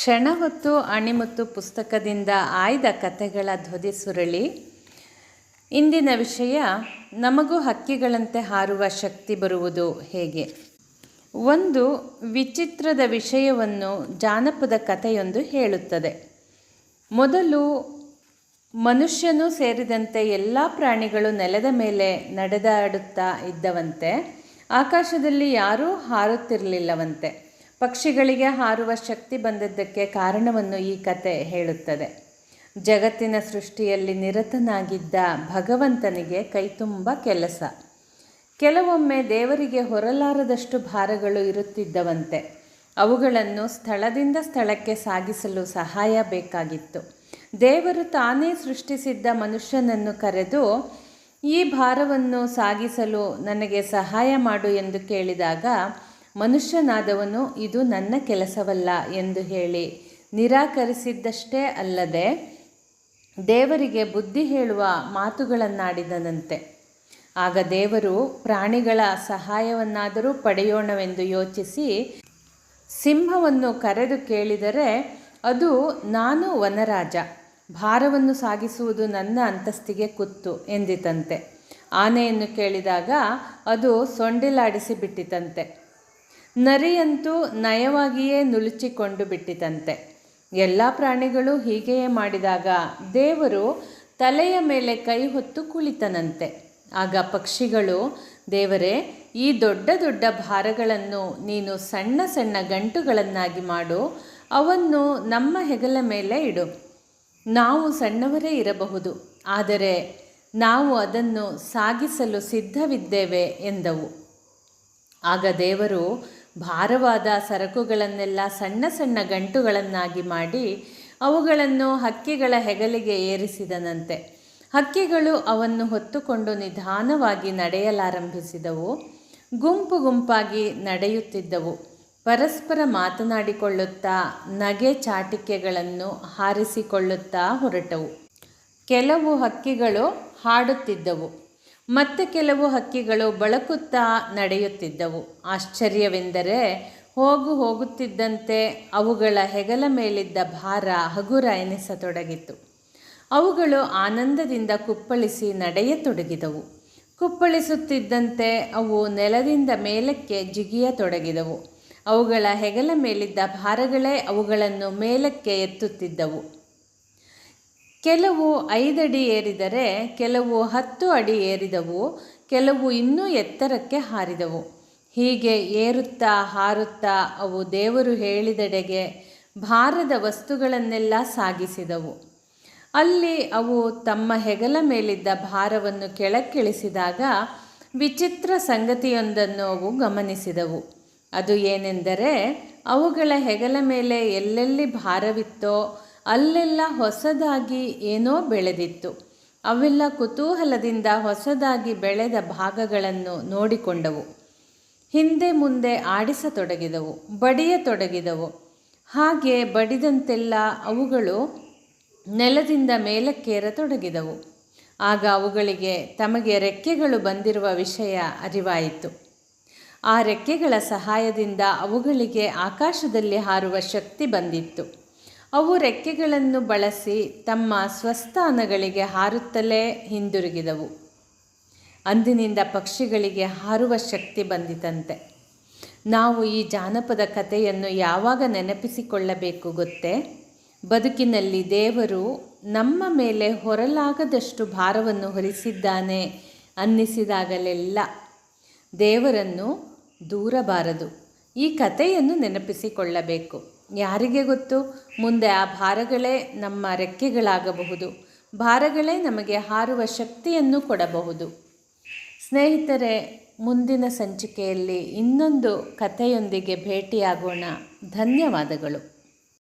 ಕ್ಷಣ ಹೊತ್ತು ಅಣಿಮುತ್ತು ಪುಸ್ತಕದಿಂದ ಆಯ್ದ ಕಥೆಗಳ ಧ್ವನಿ ಸುರಳಿ. ಇಂದಿನ ವಿಷಯ, ನಮಗೂ ಹಕ್ಕಿಗಳಂತೆ ಹಾರುವ ಶಕ್ತಿ ಬರುವುದು ಹೇಗೆ. ಒಂದು ವಿಚಿತ್ರದ ವಿಷಯವನ್ನು ಜಾನಪದ ಕಥೆಯೊಂದು ಹೇಳುತ್ತದೆ. ಮೊದಲು ಮನುಷ್ಯನೂ ಸೇರಿದಂತೆ ಎಲ್ಲ ಪ್ರಾಣಿಗಳು ನೆಲದ ಮೇಲೆ ನಡೆದಾಡುತ್ತಾ ಇದ್ದವಂತೆ. ಆಕಾಶದಲ್ಲಿ ಯಾರೂ ಹಾರುತ್ತಿರಲಿಲ್ಲವಂತೆ. ಪಕ್ಷಿಗಳಿಗೆ ಹಾರುವ ಶಕ್ತಿ ಬಂದದ್ದಕ್ಕೆ ಕಾರಣವನ್ನು ಈ ಕತೆ ಹೇಳುತ್ತದೆ. ಜಗತ್ತಿನ ಸೃಷ್ಟಿಯಲ್ಲಿ ನಿರತನಾಗಿದ್ದ ಭಗವಂತನಿಗೆ ಕೈತುಂಬ ಕೆಲಸ. ಕೆಲವೊಮ್ಮೆ ದೇವರಿಗೆ ಹೊರಲಾರದಷ್ಟು ಭಾರಗಳು ಇರುತ್ತಿದ್ದವಂತೆ. ಅವುಗಳನ್ನು ಸ್ಥಳದಿಂದ ಸ್ಥಳಕ್ಕೆ ಸಾಗಿಸಲು ಸಹಾಯ ಬೇಕಾಗಿತ್ತು. ದೇವರು ತಾನೇ ಸೃಷ್ಟಿಸಿದ್ದ ಮನುಷ್ಯನನ್ನು ಕರೆದು, ಈ ಭಾರವನ್ನು ಸಾಗಿಸಲು ನನಗೆ ಸಹಾಯ ಮಾಡು ಎಂದು ಕೇಳಿದಾಗ, ಮನುಷ್ಯನಾದವನು ಇದು ನನ್ನ ಕೆಲಸವಲ್ಲ ಎಂದು ಹೇಳಿ ನಿರಾಕರಿಸಿದ್ದಷ್ಟೇ ಅಲ್ಲದೆ ದೇವರಿಗೆ ಬುದ್ಧಿ ಹೇಳುವ ಮಾತುಗಳನ್ನಾಡಿದನಂತೆ. ಆಗ ದೇವರು ಪ್ರಾಣಿಗಳ ಸಹಾಯವನ್ನಾದರೂ ಪಡೆಯೋಣವೆಂದು ಯೋಚಿಸಿ ಸಿಂಹವನ್ನು ಕರೆದು ಕೇಳಿದರೆ, ಅದು ನಾನು ವನರಾಜ, ಭಾರವನ್ನು ಸಾಗಿಸುವುದು ನನ್ನ ಅಂತಸ್ತಿಗೆ ಕುತ್ತು ಎಂದಿತಂತೆ. ಆನೆಯನ್ನು ಕೇಳಿದಾಗ ಅದು ಸೊಂಡಿಲಾಡಿಸಿ ಬಿಟ್ಟಿತಂತೆ. ನರಿಯಂತೂ ನಯವಾಗಿಯೇ ನುಳುಚಿಕೊಂಡು ಬಿಟ್ಟಿತಂತೆ. ಎಲ್ಲ ಪ್ರಾಣಿಗಳು ಹೀಗೆಯೇ ಮಾಡಿದಾಗ ದೇವರು ತಲೆಯ ಮೇಲೆ ಕೈ ಹೊತ್ತು ಕುಳಿತನಂತೆ. ಆಗ ಪಕ್ಷಿಗಳು, ದೇವರೇ, ಈ ದೊಡ್ಡ ದೊಡ್ಡ ಭಾರಗಳನ್ನು ನೀನು ಸಣ್ಣ ಸಣ್ಣ ಗಂಟುಗಳನ್ನಾಗಿ ಮಾಡು, ಅವನ್ನು ನಮ್ಮ ಹೆಗಲ ಮೇಲೆ ಇಡು. ನಾವು ಸಣ್ಣವರೇ ಇರಬಹುದು, ಆದರೆ ನಾವು ಅದನ್ನು ಸಾಗಿಸಲು ಸಿದ್ಧವಿದ್ದೇವೆ ಎಂದವು. ಆಗ ದೇವರು ಭಾರವಾದ ಸರಕುಗಳನ್ನೆಲ್ಲ ಸಣ್ಣ ಸಣ್ಣ ಗಂಟುಗಳನ್ನಾಗಿ ಮಾಡಿ ಅವುಗಳನ್ನು ಹಕ್ಕಿಗಳ ಹೆಗಲಿಗೆ ಏರಿಸಿದನಂತೆ. ಹಕ್ಕಿಗಳು ಅವನ್ನು ಹೊತ್ತುಕೊಂಡು ನಿಧಾನವಾಗಿ ನಡೆಯಲಾರಂಭಿಸಿದವು. ಗುಂಪು ಗುಂಪಾಗಿ ನಡೆಯುತ್ತಿದ್ದವು. ಪರಸ್ಪರ ಮಾತನಾಡಿಕೊಳ್ಳುತ್ತಾ ನಗೆ ಚಾಟಿಕೆಗಳನ್ನು ಹಾರಿಸಿಕೊಳ್ಳುತ್ತಾ ಹೊರಟವು. ಕೆಲವು ಹಕ್ಕಿಗಳು ಹಾಡುತ್ತಿದ್ದವು, ಮತ್ತೆ ಕೆಲವು ಹಕ್ಕಿಗಳು ಬಳಕುತ್ತಾ ನಡೆಯುತ್ತಿದ್ದವು. ಆಶ್ಚರ್ಯವೆಂದರೆ, ಹೋಗುತ್ತಿದ್ದಂತೆ ಅವುಗಳ ಹೆಗಲ ಮೇಲಿದ್ದ ಭಾರ ಹಗುರ ಎನಿಸತೊಡಗಿತು. ಅವುಗಳು ಆನಂದದಿಂದ ಕುಪ್ಪಳಿಸಿ ನಡೆಯತೊಡಗಿದವು. ಕುಪ್ಪಳಿಸುತ್ತಿದ್ದಂತೆ ಅವು ನೆಲದಿಂದ ಮೇಲಕ್ಕೆ ಜಿಗಿಯತೊಡಗಿದವು. ಅವುಗಳ ಹೆಗಲ ಮೇಲಿದ್ದ ಭಾರಗಳೇ ಅವುಗಳನ್ನು ಮೇಲಕ್ಕೆ ಎತ್ತುತ್ತಿದ್ದವು. ಕೆಲವು 5 ಅಡಿ ಏರಿದರೆ, ಕೆಲವು 10 ಅಡಿ ಏರಿದವು, ಕೆಲವು ಇನ್ನೂ ಎತ್ತರಕ್ಕೆ ಹಾರಿದವು. ಹೀಗೆ ಏರುತ್ತಾ ಹಾರುತ್ತಾ ಅವು ದೇವರು ಹೇಳಿದೆಡೆಗೆ ಭಾರದ ವಸ್ತುಗಳನ್ನೆಲ್ಲ ಸಾಗಿಸಿದವು. ಅಲ್ಲಿ ಅವು ತಮ್ಮ ಹೆಗಲ ಮೇಲಿದ್ದ ಭಾರವನ್ನು ಕೆಳಕ್ಕಿಳಿಸಿದಾಗ ವಿಚಿತ್ರ ಸಂಗತಿಯೊಂದನ್ನು ಅವು ಗಮನಿಸಿದವು. ಅದು ಏನೆಂದರೆ, ಅವುಗಳ ಹೆಗಲ ಮೇಲೆ ಎಲ್ಲೆಲ್ಲಿ ಭಾರವಿತ್ತೋ ಅಲ್ಲೆಲ್ಲ ಹೊಸದಾಗಿ ಏನೋ ಬೆಳೆದಿತ್ತು. ಅವೆಲ್ಲ ಕುತೂಹಲದಿಂದ ಹೊಸದಾಗಿ ಬೆಳೆದ ಭಾಗಗಳನ್ನು ನೋಡಿಕೊಂಡವು. ಹಿಂದೆ ಮುಂದೆ ಆಡಿಸತೊಡಗಿದವು, ಬಡಿಯತೊಡಗಿದವು. ಹಾಗೆ ಬಡಿದಂತೆಲ್ಲ ಅವುಗಳು ನೆಲದಿಂದ ಮೇಲಕ್ಕೇರತೊಡಗಿದವು. ಆಗ ಅವುಗಳಿಗೆ ತಮಗೆ ರೆಕ್ಕೆಗಳು ಬಂದಿರುವ ವಿಷಯ ಅರಿವಾಯಿತು. ಆ ರೆಕ್ಕೆಗಳ ಸಹಾಯದಿಂದ ಅವುಗಳಿಗೆ ಆಕಾಶದಲ್ಲಿ ಹಾರುವ ಶಕ್ತಿ ಬಂದಿತ್ತು. ಅವು ರೆಕ್ಕೆಗಳನ್ನು ಬಳಸಿ ತಮ್ಮ ಸ್ವಸ್ಥಾನಗಳಿಗೆ ಹಾರುತ್ತಲೇ ಹಿಂದಿರುಗಿದವು. ಅಂದಿನಿಂದ ಪಕ್ಷಿಗಳಿಗೆ ಹಾರುವ ಶಕ್ತಿ ಬಂದಿತಂತೆ. ನಾವು ಈ ಜಾನಪದ ಕಥೆಯನ್ನು ಯಾವಾಗ ನೆನಪಿಸಿಕೊಳ್ಳಬೇಕು ಗೊತ್ತೇ? ಬದುಕಿನಲ್ಲಿ ದೇವರು ನಮ್ಮ ಮೇಲೆ ಹೊರಲಾಗದಷ್ಟು ಭಾರವನ್ನು ಹೊರಿಸಿದ್ದಾನೆ ಅನ್ನಿಸಿದಾಗಲೆಲ್ಲ ದೇವರನ್ನು ದೂರಬಾರದು. ಈ ಕಥೆಯನ್ನು ನೆನಪಿಸಿಕೊಳ್ಳಬೇಕು. ಯಾರಿಗೆ ಗೊತ್ತು, ಮುಂದೆ ಆ ಭಾರಗಳೇ ನಮ್ಮ ರೆಕ್ಕೆಗಳಾಗಬಹುದು. ಭಾರಗಳೇ ನಮಗೆ ಹಾರುವ ಶಕ್ತಿಯನ್ನು ಕೊಡಬಹುದು. ಸ್ನೇಹಿತರೆ, ಮುಂದಿನ ಸಂಚಿಕೆಯಲ್ಲಿ ಇನ್ನೊಂದು ಕಥೆಯೊಂದಿಗೆ ಭೇಟಿಯಾಗೋಣ. ಧನ್ಯವಾದಗಳು.